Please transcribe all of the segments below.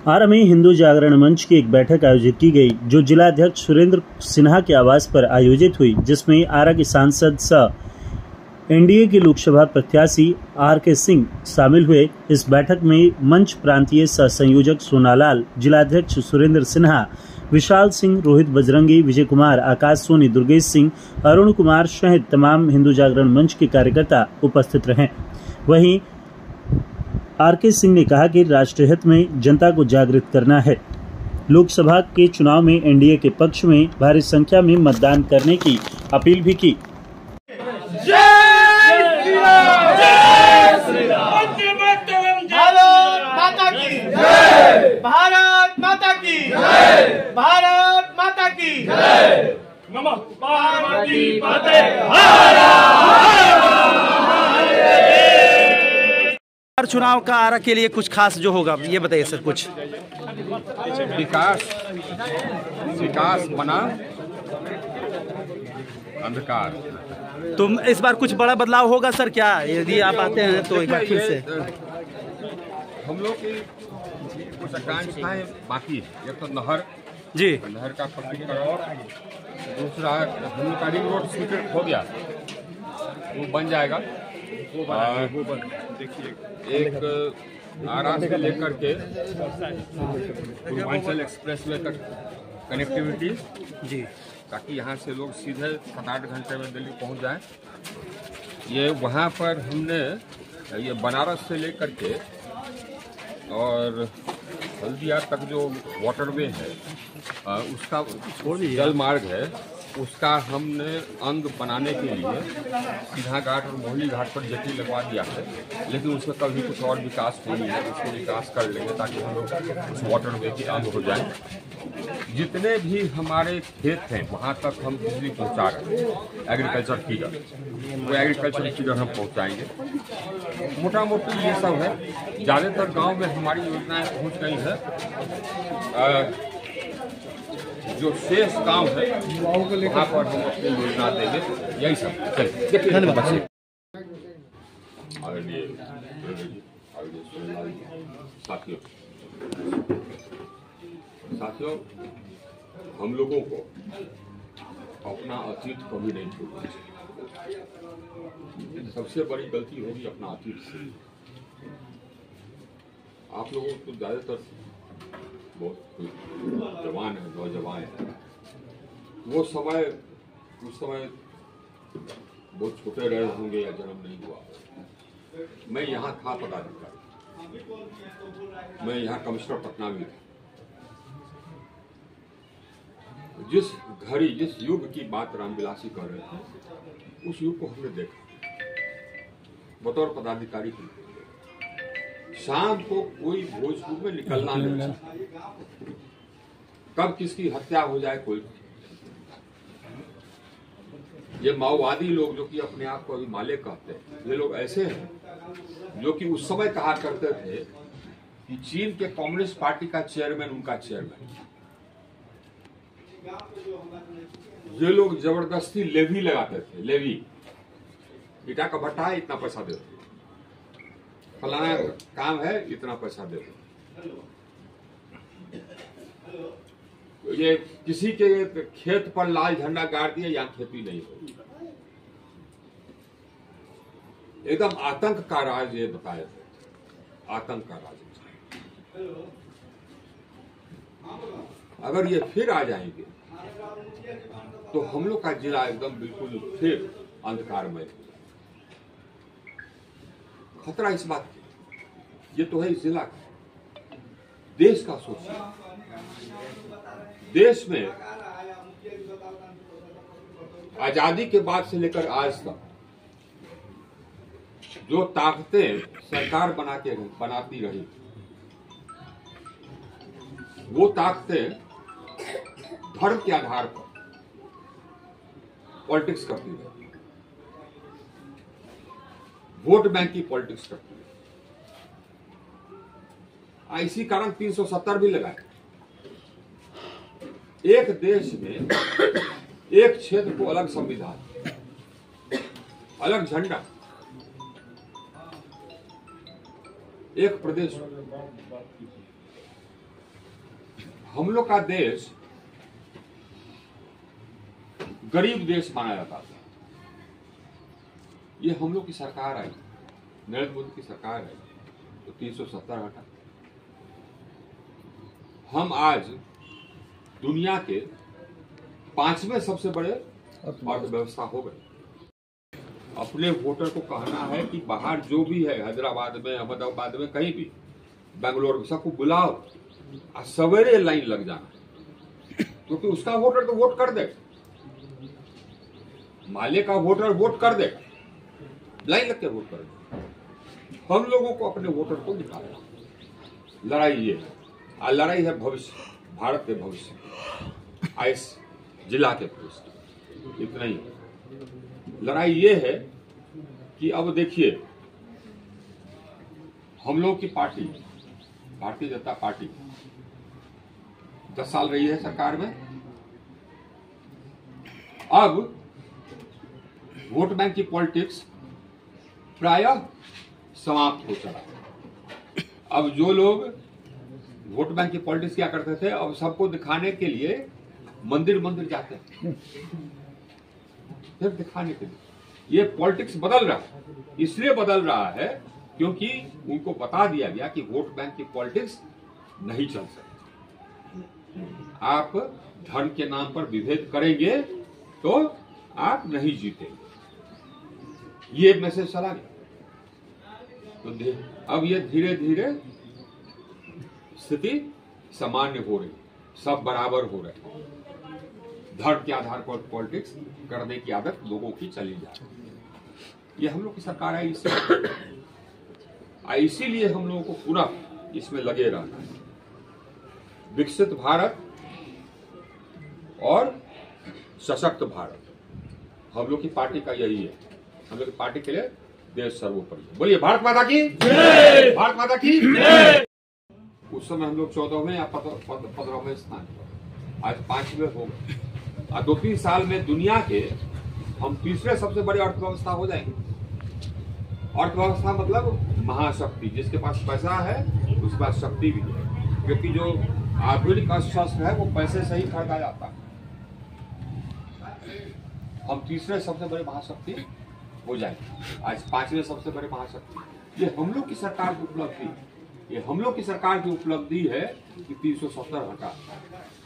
आरा में हिंदू जागरण मंच की एक बैठक आयोजित की गई, जो जिलाध्यक्ष सुरेंद्र सिन्हा के आवास पर आयोजित हुई, जिसमें आरा के सांसद सह एनडीए के लोकसभा प्रत्याशी आर.के. सिंह शामिल हुए। इस बैठक में मंच प्रांतीय सह संयोजक सोनालाल, जिलाध्यक्ष सुरेंद्र सिन्हा, विशाल सिंह, रोहित बजरंगी, विजय कुमार, आकाश सोनी, दुर्गेश सिंह, अरुण कुमार सहित तमाम हिंदू जागरण मंच के कार्यकर्ता उपस्थित रहे। वहीं आर.के. सिंह ने कहा कि राष्ट्रीय हित में जनता को जागृत करना है। लोकसभा के चुनाव में एनडीए के पक्ष में भारी संख्या में मतदान करने की अपील भी की। भारत माता की जय, भारत माता की जय, नमः पार्वती पते। चुनाव का आरा के लिए कुछ खास जो होगा ये बताइए सर। कुछ विकास बना अंधकार। तो इस बार कुछ बड़ा बदलाव होगा सर क्या, यदि आप आते हैं तो एक बार फिर से? हम लोग की कुछ आकांक्षाएं बाकी है। एक तो नहर का पक्कीकरण, दूसरा हम लोग का रिंग रोड स्वीकृत हो गया, वो बन जाएगा। एक आरा से लेकर के पूर्वांचल एक्सप्रेसवे तक कनेक्टिविटी जी, ताकि यहाँ से लोग सीधे 7-8 घंटे में दिल्ली पहुँच जाएं। ये वहाँ पर हमने ये बनारस से लेकर के और हल्दिया तक जो वाटरवे है, उसका जल मार्ग है, उसका हमने अंग बनाने के लिए सीधा घाट और मोहली घाट पर जेटी लगवा दिया है। लेकिन उसका कभी कुछ और विकास नहीं है, उसको विकास कर लेंगे ताकि हम लोग उस वाटरवे के अंग हो जाएं। जितने भी हमारे खेत हैं वहाँ तक हम बिजली पहुँचा रहे हैं, एग्रीकल्चर फीडर, वो एग्रीकल्चर फीडर हम पहुँचाएंगे। मोटा मोटी ये सब है। ज़्यादातर गांव में हमारी योजनाएं पहुँच गई है। जो शेष काम है वहाँ पर हम अपनी योजना देंगे। यही सब चलिए। साथियों, हम लोगों को अपना अतीत कभी नहीं छोड़ना चाहिए। सबसे बड़ी गलती होगी अपना अतीत से। आप लोगों को ज़्यादातर बहुत जवान है, नौजवान है, वो समय उस समय बहुत छोटे रहे होंगे या जन्म नहीं हुआ। मैं यहाँ था पदाधिकारी, मैं यहाँ कमिश्नर पटना भी था। जिस घड़ी जिस युग की बात रामविलासी कर रहे थे, उस युग को हमने देखा बतौर पदाधिकारी। शाम को कोई भोजपुर में निकलना नहीं, कब किसकी हत्या हो जाए कोई। ये माओवादी लोग जो कि अपने आप को अभी माले कहते हैं, ये लोग ऐसे हैं जो कि उस समय कहा करते थे कि चीन के कम्युनिस्ट पार्टी का चेयरमैन उनका चेयरमैन। ये लोग जबरदस्ती लेवी लगाते थे। लेवी, ईटा का भट्टा है, इतना पैसा दे दो, फलाना काम है, इतना पैसा दे दो। ये किसी के खेत पर लाल झंडा गाड़ दिया, यहाँ खेती नहीं होगी। एकदम आतंक का राज ये बताए थे, आतंक का राज। अगर ये फिर आ जाएंगे तो हम लोग का जिला एकदम बिल्कुल फिर अंधकारमय हो जाए। खतरा इस बात की, ये तो है इस जिला का। देश का सोचिए, देश में आजादी के बाद से लेकर आज तक जो ताकतें सरकार बनाती रही, वो ताकतें धर्म के आधार पर पॉलिटिक्स करती रही, वोट बैंक की पॉलिटिक्स करती रही। इसी कारण 370 भी लगाए। एक देश में एक क्षेत्र को अलग संविधान, अलग झंडा, एक प्रदेश। हम लोग का देश गरीब देश माना जाता था। ये हम लोग की सरकार आई, नरेंद्र मोदी की सरकार आई तो 370 हटा। हम आज दुनिया के 5वें सबसे बड़े अर्थव्यवस्था हो गए। अपने वोटर को कहना है कि बाहर जो भी है, हैदराबाद में, अहमदाबाद में, कहीं भी, बेंगलोर में, सबको बुलाओ और सवेरे लाइन लग जाना, क्योंकि उसका वोटर तो वोट कर दे, माले का वोटर वोट कर दे, लाइन लग के वोट कर दे। हम लोगों को अपने वोटर को निकालना, लड़ाई ये है। और लड़ाई है भविष्य, भारत के भविष्य, इस जिला के भविष्य। इतना ही लड़ाई ये है कि अब देखिए, हम लोग की पार्टी भारतीय जनता पार्टी 10 साल रही है सरकार में। अब वोट बैंक की पॉलिटिक्स प्रायः समाप्त हो चला। अब जो लोग वोट बैंक की पॉलिटिक्स क्या करते थे, अब सबको दिखाने के लिए मंदिर मंदिर जाते हैं, सिर्फ दिखाने के लिए। ये पॉलिटिक्स बदल रहा है, इसलिए बदल रहा है क्योंकि उनको बता दिया गया कि वोट बैंक की पॉलिटिक्स नहीं चल सकती। आप धर्म के नाम पर विभेद करेंगे तो आप नहीं जीतेंगे, ये मैसेज चला गया। तो अब ये धीरे धीरे स्थिति सामान्य हो रही, सब बराबर हो रहे। धर्म के आधार पर पॉलिटिक्स करने की आदत लोगों की चली जा रही है। ये हम लोग की सरकार है, इसीलिए हम लोगों को पूरा इसमें लगे रहना है। विकसित भारत और सशक्त भारत, हम लोग की पार्टी का यही है। हम लोग की पार्टी के लिए देश सर्वोपरि है। बोलिए भारत माता की जय, भारत माता की जय। उस समय हम लोग 14वें या 15वें स्थान पर, आज 5वें हो गए। और 2-3 साल में दुनिया के हम तीसरे सबसे बड़े अर्थव्यवस्था हो जाएंगे। अर्थव्यवस्था मतलब महाशक्ति, जिसके पास पैसा है उसके पास शक्ति भी है, क्योंकि जो आधुनिक अर्थशास्त्र है वो पैसे से ही खरीदा जाता है। हम तीसरे सबसे बड़े महाशक्ति हो जाएंगे, आज 5वें सबसे बड़े महाशक्ति। ये हम लोग की सरकार की उपलब्धि, ये हम लोग की सरकार की उपलब्धि है कि 370 हटा,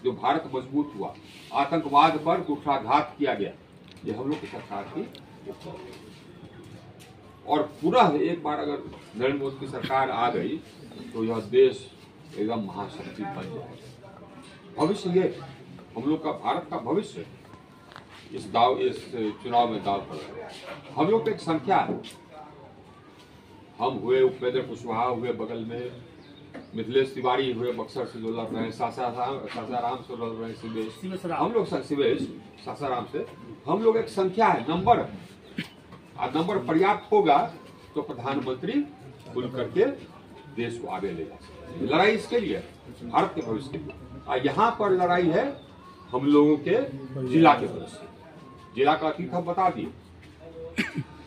जो भारत मजबूत हुआ, आतंकवाद पर कुठाघात किया गया, ये हम लोग की सरकार की उपलब्धि। और पूरा एक बार अगर नरेंद्र मोदी की सरकार आ गई तो यह देश एकदम महाशक्ति बन जाएगा। भविष्य ये हम लोग का, भारत का भविष्य इस चुनाव में दाव पड़ रहा है। हम लोग की एक संख्या है, हम हुए उपेंद्र कुशवाहा हुए बगल में, मिथिलेश तिवारी हुए बक्सर से जो लड़ रहे हैं, सासाराम से लड़ रहे हैं, सिवेश, हम लोग सिवेश सासाराम से, हम लोग एक संख्या है, नंबर है। और नंबर पर्याप्त होगा तो प्रधानमंत्री खुल करके देश को आगे ले जा सकते। लड़ाई इसके लिए, भारत के भविष्य के लिए। और यहाँ पर लड़ाई है हम लोगों के जिला के भविष्य। जिला का अतीत हम बता दिए,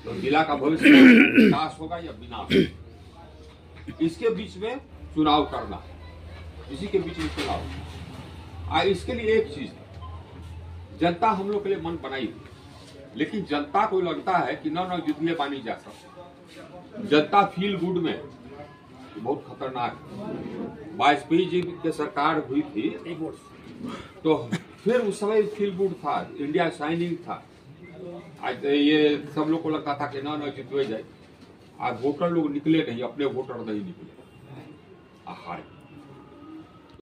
तो जिला का भविष्य विकास होगा या विनाश, इसके बीच में चुनाव करना, इसी के बीच में चुनाव। इसके लिए एक चीज, जनता हम लोग के लिए मन बनाई, लेकिन जनता को लगता है कि न जितने पानी जा सकता। जनता फील गुड में बहुत खतरनाक है। वाजपेयी जी की सरकार हुई थी तो फिर उस समय फील गुड था, इंडिया शाइनिंग था। आज ये सब लोग को लगता था कि न जितवे जाए। आज वोटर लोग निकले नहीं, अपने वोटर नहीं निकले, हार।